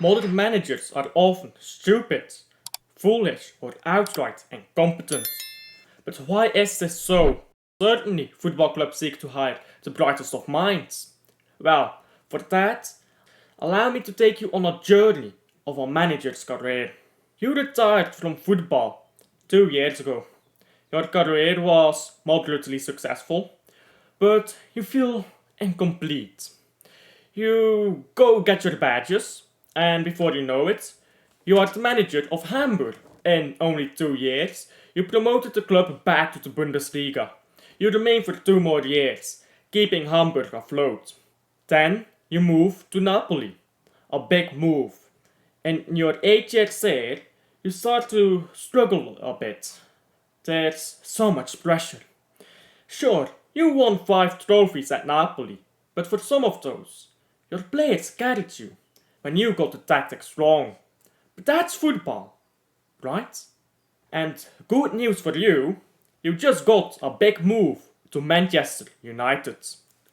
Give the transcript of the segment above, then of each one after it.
Modern managers are often stupid, foolish, or outright incompetent. But why is this so? Certainly, football clubs seek to hire the brightest of minds. Well, for that, allow me to take you on a journey of a manager's career. You retired from football 2 years ago. Your career was moderately successful, but you feel incomplete. You go get your badges, and before you know it, you are the manager of Hamburg. In only 2 years, you promoted the club back to the Bundesliga. You remain for 2 more years, keeping Hamburg afloat. Then you move to Napoli. A big move. In your 8 years there, you start to struggle a bit. There's so much pressure. Sure, you won 5 trophies at Napoli, but for some of those, your players carried you when you got the tactics wrong. But that's football, right? And good news for you, you just got a big move to Manchester United.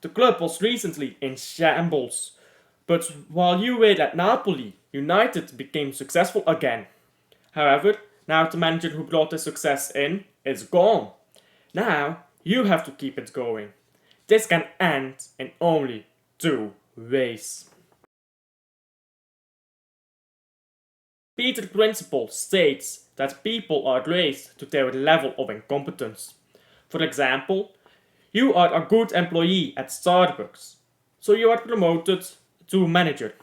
The club was recently in shambles, but while you were at Napoli, United became successful again. However, now the manager who brought the success in is gone. Now you have to keep it going. This can end in only two ways. Peter's principle states that people are raised to their level of incompetence. For example, you are a good employee at Starbucks, so you are promoted to manager.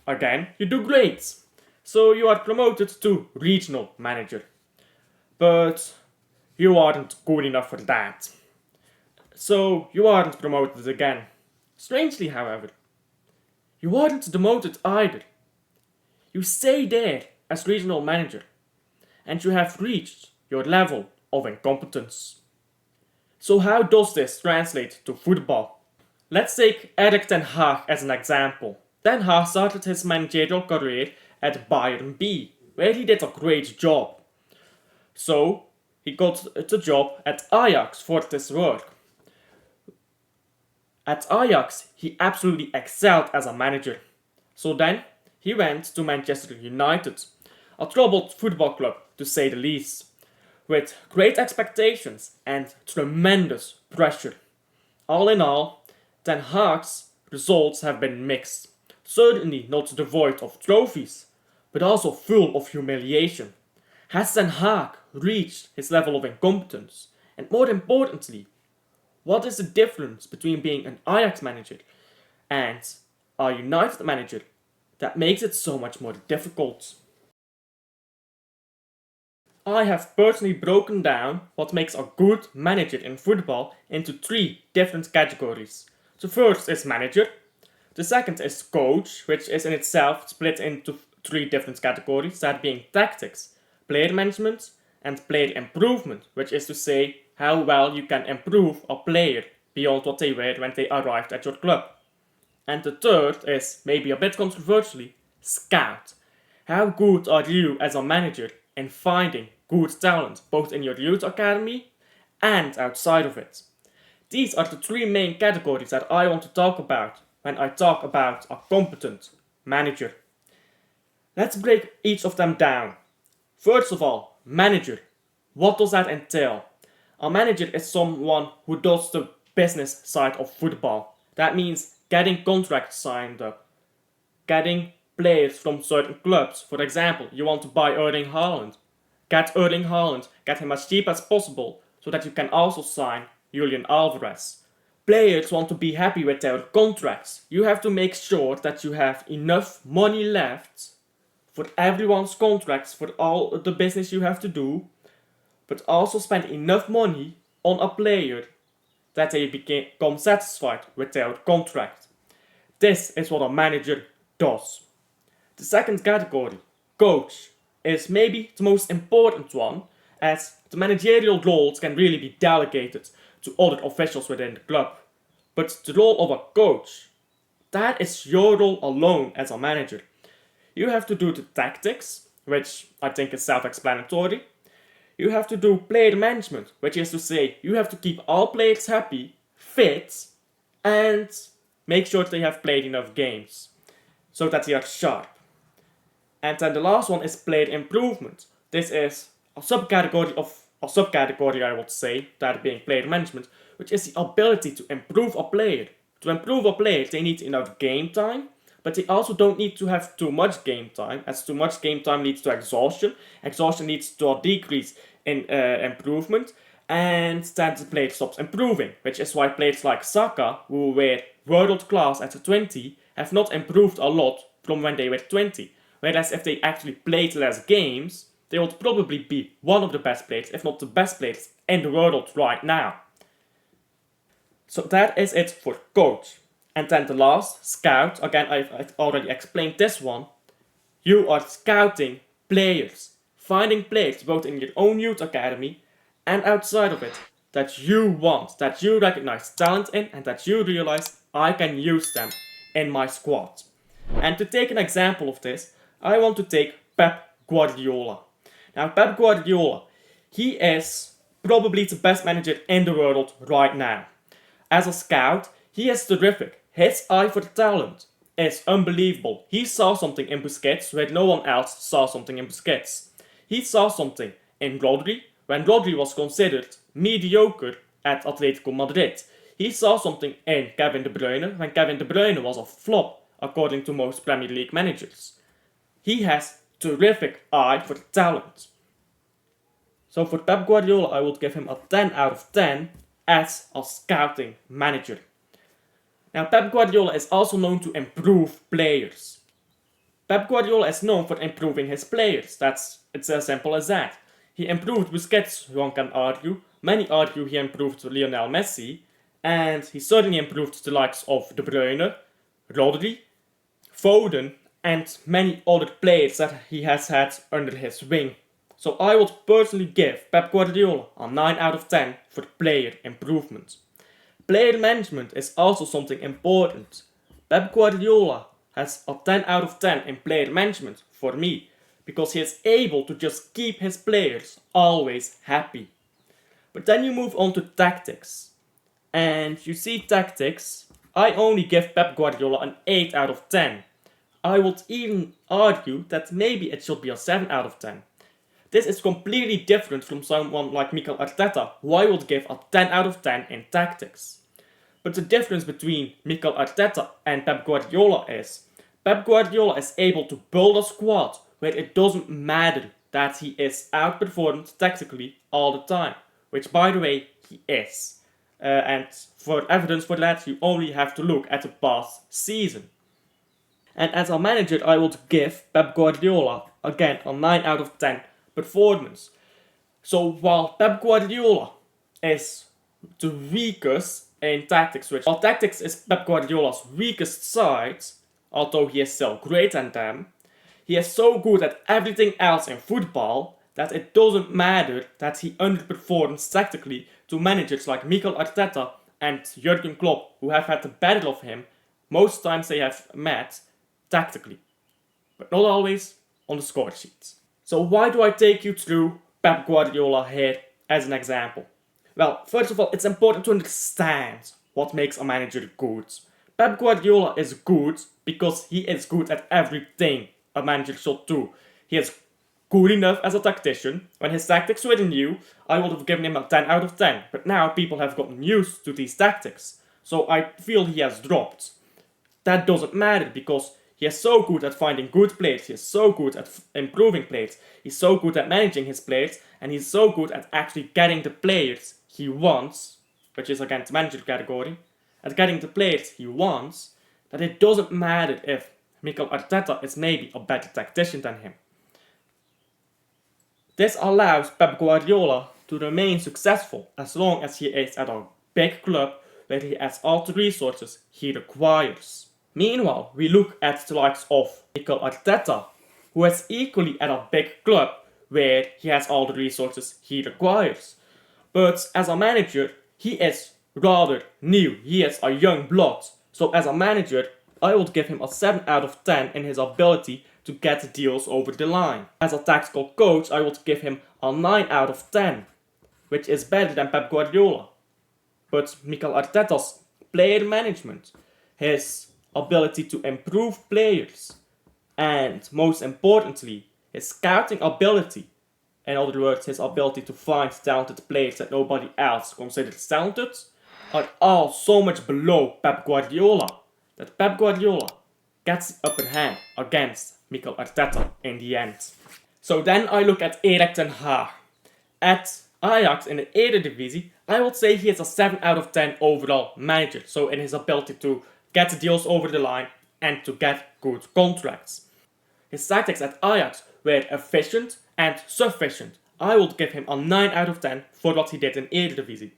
Again, you do great, so you are promoted to regional manager. But you aren't good enough for that, so you aren't promoted again. Strangely, however, you aren't demoted either. You stay there as regional manager, and you have reached your level of incompetence. So how does this translate to football? Let's take Erik ten Hag as an example. Ten Hag started his managerial career at Bayern B, where he did a great job. So he got the job at Ajax for this work. At Ajax, he absolutely excelled as a manager. So then, he went to Manchester United, a troubled football club to say the least, with great expectations and tremendous pressure. All in all, Ten Hag's results have been mixed, certainly not devoid of trophies, but also full of humiliation. Has Ten Hag reached his level of incompetence? And more importantly, what is the difference between being an Ajax manager and a United manager that makes it so much more difficult? I have personally broken down what makes a good manager in football into 3 different categories. The first is manager, the second is coach, which is in itself split into 3 different categories, that being tactics, player management, and player improvement, which is to say how well you can improve a player beyond what they were when they arrived at your club. And the third is, maybe a bit controversially, scout. How good are you as a manager in finding good talent, both in your youth academy and outside of it? These are the 3 main categories that I want to talk about when I talk about a competent manager. Let's break each of them down. First of all, manager. What does that entail? A manager is someone who does the business side of football. That means getting contracts signed up, getting players from certain clubs. For example, you want to buy Erling Haaland. Get Erling Haaland, get him as cheap as possible, so that you can also sign Julian Alvarez. Players want to be happy with their contracts. You have to make sure that you have enough money left for everyone's contracts, for all the business you have to do, but also spend enough money on a player that they become satisfied with their contract. This is what a manager does. The second category, coach, is maybe the most important one, as the managerial roles can really be delegated to other officials within the club. But the role of a coach, that is your role alone as a manager. You have to do the tactics, which I think is self-explanatory. You have to do player management, which is to say, you have to keep all players happy, fit, and make sure they have played enough games, so that they are sharp. And then the last one is player improvement. This is a subcategory, I would say, that being player management, which is the ability to improve a player. To improve a player, they need enough game time, but they also don't need to have too much game time, as too much game time leads to exhaustion. Exhaustion leads to a decrease in improvement, and then the player stops improving, which is why players like Saka, who were world class at 20, have not improved a lot from when they were 20. Whereas if they actually played less games, they would probably be one of the best players, if not the best players in the world right now. So that is it for coach. And then the last, scout. Again, I've already explained this one. You are scouting players, finding players both in your own youth academy and outside of it that you want, that you recognize talent in, and that you realize I can use them in my squad. And to take an example of this, I want to take Pep Guardiola. Now, Pep Guardiola, he is probably the best manager in the world right now. As a scout, he is terrific. His eye for talent is unbelievable. He saw something in Busquets where no one else saw something in Busquets. He saw something in Rodri when Rodri was considered mediocre at Atletico Madrid. He saw something in Kevin De Bruyne when Kevin De Bruyne was a flop according to most Premier League managers. He has terrific eye for talent. So for Pep Guardiola, I would give him a 10 out of 10 as a scouting manager. Now, Pep Guardiola is also known to improve players. Pep Guardiola is known for improving his players. It's as simple as that. He improved Busquets, one can argue. Many argue he improved Lionel Messi. And he certainly improved the likes of De Bruyne, Rodri, Foden, and many other players that he has had under his wing. So I would personally give Pep Guardiola a 9 out of 10 for player improvement. Player management is also something important. Pep Guardiola has a 10 out of 10 in player management for me, because he is able to just keep his players always happy. But then you move on to tactics. And you see tactics, I only give Pep Guardiola an 8 out of 10. I would even argue that maybe it should be a 7 out of 10. This is completely different from someone like Mikel Arteta, who I would give a 10 out of 10 in tactics. But the difference between Mikel Arteta and Pep Guardiola is, Pep Guardiola is able to build a squad where it doesn't matter that he is outperformed tactically all the time, which by the way, he is. And for evidence for that, you only have to look at the past season. And as a manager, I would give Pep Guardiola, again, a 9 out of 10 performance. So while Pep Guardiola is the weakest in tactics, while tactics is Pep Guardiola's weakest side, although he is still great at them, he is so good at everything else in football that it doesn't matter that he underperforms tactically to managers like Mikel Arteta and Jurgen Klopp, who have had the battle of him. Most times they have met tactically, but not always on the score sheets. So why do I take you through Pep Guardiola here as an example? Well, first of all, it's important to understand what makes a manager good. Pep Guardiola is good because he is good at everything a manager should do. He is good enough as a tactician. When his tactics were new, I would have given him a 10 out of 10. But now people have gotten used to these tactics. So I feel he has dropped. That doesn't matter because he is so good at finding good players, he is so good at improving players, he's so good at managing his players, and he's so good at actually getting the players he wants, which is again the manager category, at getting the players he wants, that it doesn't matter if Mikel Arteta is maybe a better tactician than him. This allows Pep Guardiola to remain successful as long as he is at a big club where he has all the resources he requires. Meanwhile, we look at the likes of Mikel Arteta, who is equally at a big club where he has all the resources he requires. But as a manager, he is rather new. He is a young blood. So as a manager, I would give him a 7 out of 10 in his ability to get deals over the line. As a tactical coach, I would give him a 9 out of 10, which is better than Pep Guardiola. But Mikel Arteta's player management, his ability to improve players, And most importantly, his scouting ability, in other words, his ability to find talented players that nobody else considers talented, are all so much below Pep Guardiola that Pep Guardiola gets the upper hand against Mikel Arteta in the end. So then I look at Erik ten Hag. At Ajax in the Eredivisie, I would say he is a 7 out of 10 overall manager, so in his ability to get deals over the line and to get good contracts. His tactics at Ajax were efficient and sufficient. I would give him a 9 out of 10 for what he did in Eredivisie.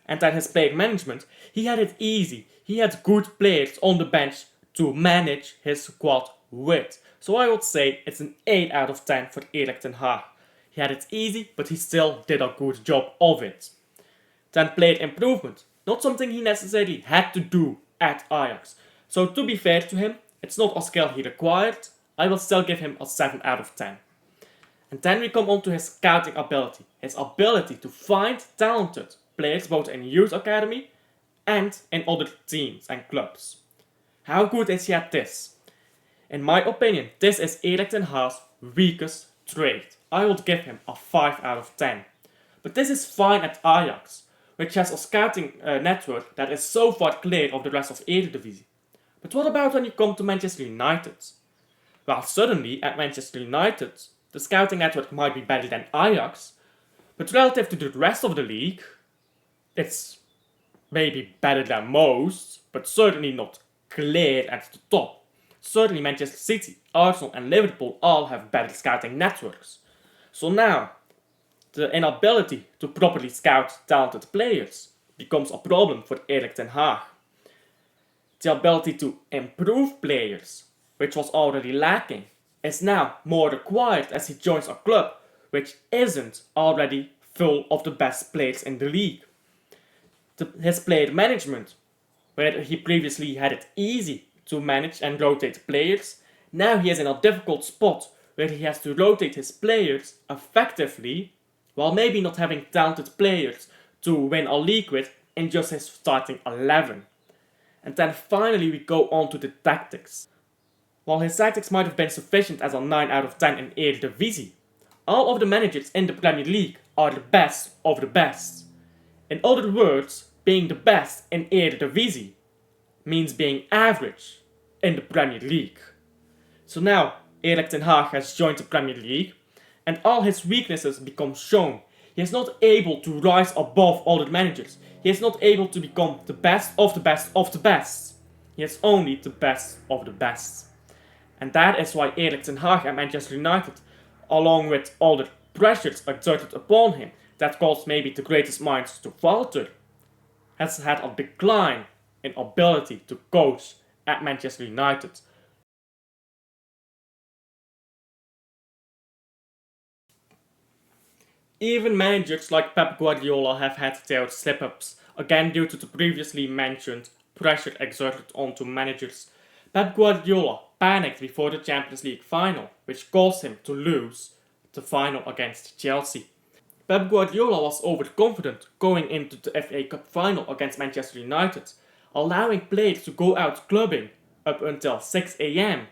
And at his player management, he had it easy. He had good players on the bench to manage his squad with. So I would say it's an 8 out of 10 for Erik ten Hag. He had it easy, but he still did a good job of it. Then player improvement. Not something he necessarily had to do at Ajax. So to be fair to him, it's not a skill he required. I will still give him a 7 out of 10. And then we come on to his scouting ability. His ability to find talented players both in youth academy and in other teams and clubs. How good is he at this? In my opinion, this is Erik ten Hag's weakest trait. I would give him a 5 out of 10. But this is fine at Ajax, which has a scouting network that is so far clear of the rest of Eredivisie. But what about when you come to Manchester United? Well, suddenly at Manchester United, the scouting network might be better than Ajax, but relative to the rest of the league, it's maybe better than most, but certainly not clear at the top. Certainly Manchester City, Arsenal and Liverpool all have better scouting networks. So now, the inability to properly scout talented players becomes a problem for Erik ten Hag. The ability to improve players, which was already lacking, is now more required as he joins a club which isn't already full of the best players in the league. His player management, where he previously had it easy to manage and rotate players, now he is in a difficult spot where he has to rotate his players effectively while maybe not having talented players to win a league with in just his starting 11. And then finally we go on to the tactics. While his tactics might have been sufficient as a 9 out of 10 in Eredivisie, all of the managers in the Premier League are the best of the best. In other words, being the best in Eredivisie means being average in the Premier League. So now Erik ten Hag has joined the Premier League and all his weaknesses become shown. He is not able to rise above other managers. He is not able to become the best of the best of the best. He is only the best of the best. And that is why Erik ten Hag at Manchester United, along with all the pressures exerted upon him that caused maybe the greatest minds to falter, has had a decline in ability to coach at Manchester United. Even managers like Pep Guardiola have had their slip-ups, again due to the previously mentioned pressure exerted onto managers. Pep Guardiola panicked before the Champions League final, which caused him to lose the final against Chelsea. Pep Guardiola was overconfident going into the FA Cup final against Manchester United, allowing players to go out clubbing up until 6 AM,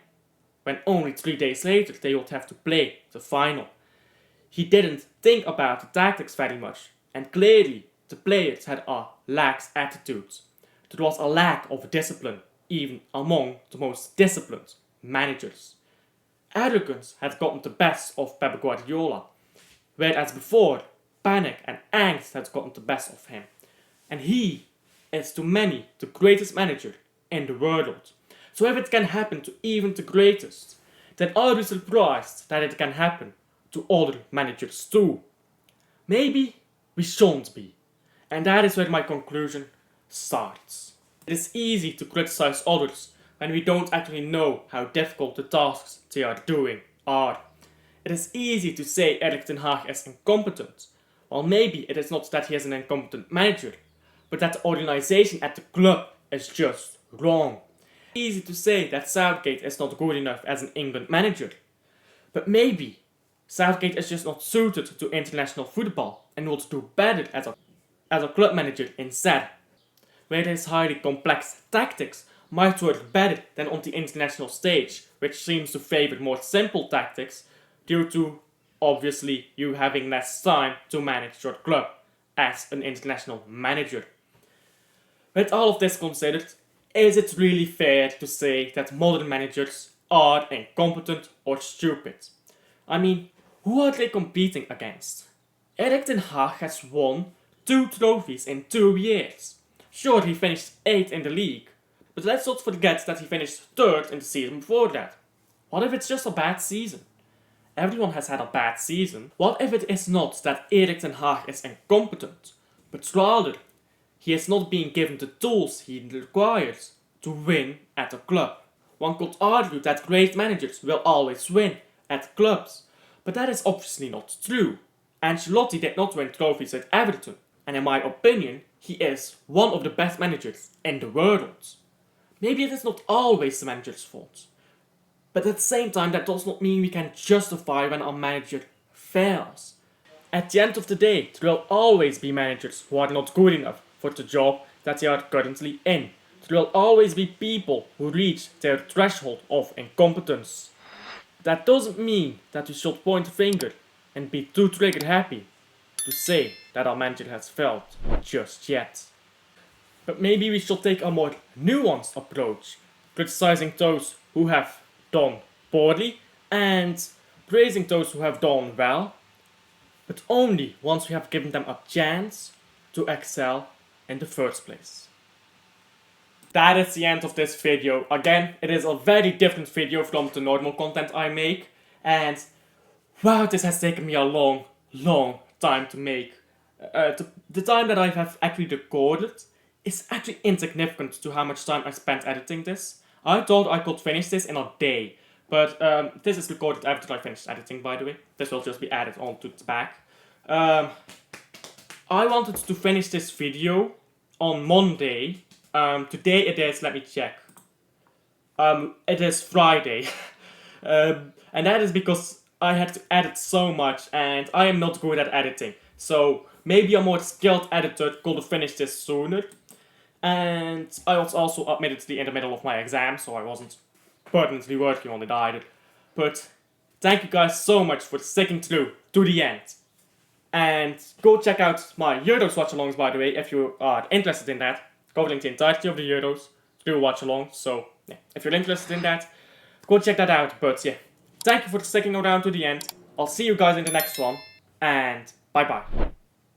when only 3 days later they would have to play the final. He didn't think about the tactics very much, and clearly the players had a lax attitude. There was a lack of discipline, even among the most disciplined managers. Arrogance had gotten the best of Pep Guardiola, whereas before, panic and angst had gotten the best of him. And he is to many the greatest manager in the world. So if it can happen to even the greatest, then are we surprised that it can happen to other managers too? Maybe we shouldn't be. And that is where my conclusion starts. It is easy to criticize others when we don't actually know how difficult the tasks they are doing are. It is easy to say Erik ten Hag is incompetent. Well, maybe it is not that he is an incompetent manager, but that the organisation at the club is just wrong. It's easy to say that Southgate is not good enough as an England manager, but maybe Southgate is just not suited to international football and would do better as a club manager instead, where his highly complex tactics might work better than on the international stage, which seems to favor more simple tactics due to obviously you having less time to manage your club as an international manager. With all of this considered, is it really fair to say that modern managers are incompetent or stupid? I mean, who are they competing against? Erik ten Hag has won 2 trophies in 2 years. Sure, he finished 8th in the league, but let's not forget that he finished 3rd in the season before that. What if it's just a bad season? Everyone has had a bad season. What if it is not that Erik ten Hag is incompetent, but rather he is not being given the tools he requires to win at a club? One could argue that great managers will always win at clubs, but that is obviously not true. Ancelotti did not win trophies at Everton, and in my opinion, he is one of the best managers in the world. Maybe it is not always the manager's fault, but at the same time that does not mean we can justify when a manager fails. At the end of the day, there will always be managers who are not good enough for the job that they are currently in. There will always be people who reach their threshold of incompetence. That doesn't mean that we should point a finger and be too trigger happy to say that our manager has failed just yet. But maybe we should take a more nuanced approach, criticizing those who have done poorly and praising those who have done well, but only once we have given them a chance to excel in the first place. That is the end of this video. Again, it is a very different video from the normal content I make, and wow, this has taken me a long time to make. The time that I have actually recorded is actually insignificant to how much time I spent editing this. I thought I could finish this in a day, but this is recorded after I finished editing, by the way. This will just be added on to the back. I wanted to finish this video on Monday. Today it is, let me check. It is Friday. And that is because I had to edit so much and I am not good at editing. So maybe a more skilled editor could have finished this sooner. And I was also admittedly in the middle of my exam, so I wasn't permanently working on it either. But thank you guys so much for sticking through to the end. And go check out my Euros watch-alongs, by the way, if you are interested in that. Covering the entirety of the Euros through watch-along. So yeah, if you're interested in that, go check that out. But yeah, thank you for sticking around to the end. I'll see you guys in the next one, and bye bye.